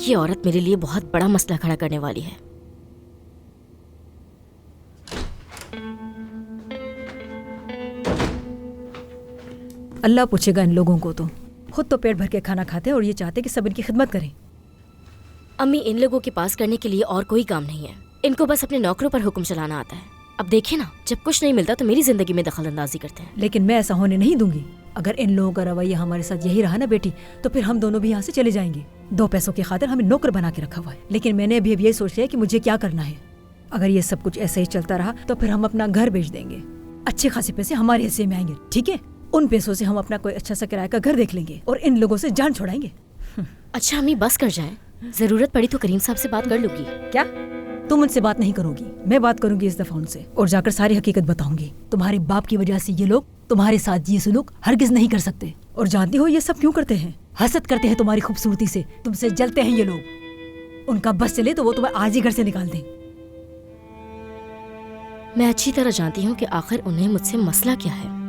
ये औरत मेरे लिए बहुत बड़ा मसला खड़ा करने वाली है। अल्लाह पूछेगा इन लोगों को। तो खुद तो पेट भर के खाना खाते हैं और ये चाहते कि सब इनकी खिदमत करें। अम्मी, इन लोगों के पास करने के लिए और कोई काम नहीं है। इनको बस अपने नौकरों पर हुक्म चलाना आता है। अब देखिए ना, जब कुछ नहीं मिलता तो मेरी जिंदगी में दखल अंदाजी करते हैं। लेकिन मैं ऐसा होने नहीं दूंगी। अगर इन लोगों का रवैया हमारे साथ यही रहा ना बेटी, तो फिर हम दोनों भी यहाँ से चले जाएंगे। 2 पैसों की खातिर हमें नौकर बना के रखा हुआ है। लेकिन मैंने अभी यही सोच लिया कि मुझे क्या करना है। अगर ये सब कुछ ऐसे ही चलता रहा तो फिर हम अपना घर बेच देंगे। अच्छे खासे पैसे हमारे हिस्से में आएंगे, ठीक है? उन पैसों से हम अपना कोई अच्छा सा किराए का घर देख लेंगे और इन लोगों से जान छुड़ाएंगे। अच्छा अम्मी, बस कर जाए। जरूरत पड़ी तो करीम साहब से बात कर लूंगी। क्या तुम उनसे बात नहीं करोगी? मैं बात करूंगी इस दफा उनसे और जाकर सारी हकीकत बताऊंगी। तुम्हारे बाप की वजह से ये लोग तुम्हारे साथ ये सलूक हरगिज नहीं कर सकते। और जानती हो ये सब क्यों करते हैं? हसद करते हैं तुम्हारी खूबसूरती से, तुमसे जलते हैं ये लोग। उनका बस चले तो वो तुम्हें आज ही घर से निकाल दें। मैं अच्छी तरह जानती हूँ कि आखिर उन्हें मुझसे मसला क्या है।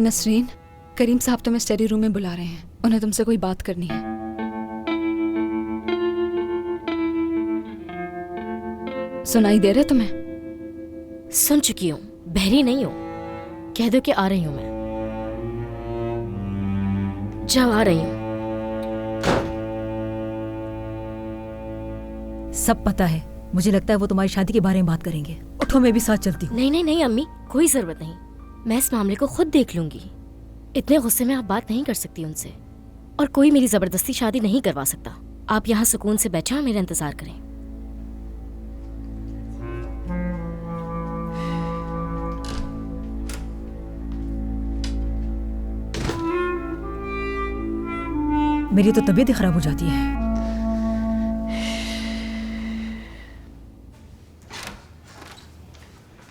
नसरीन, करीम साहब तुम्हें स्टडी रूम में बुला रहे हैं। उन्हें तुमसे कोई बात करनी है। सुनाई दे रहा है तुम्हें? सुन चुकी हूँ, बहरी नहीं हूँ। कह दो कि आ रही हूँ मैं। जाओ, आ रही हूँ। सब पता है। मुझे लगता है वो तुम्हारी शादी के बारे में बात करेंगे। उठो, मैं भी साथ चलती हूँ। नहीं नहीं नहीं अम्मी, कोई जरूरत नहीं। मैं इस मामले को खुद देख लूंगी। इतने गुस्से में आप बात नहीं कर सकती उनसे, और कोई मेरी जबरदस्ती शादी नहीं करवा सकता। आप यहाँ सुकून से बैठे और मेरा इंतजार करें। मेरी तो तबीयत ही खराब हो जाती है।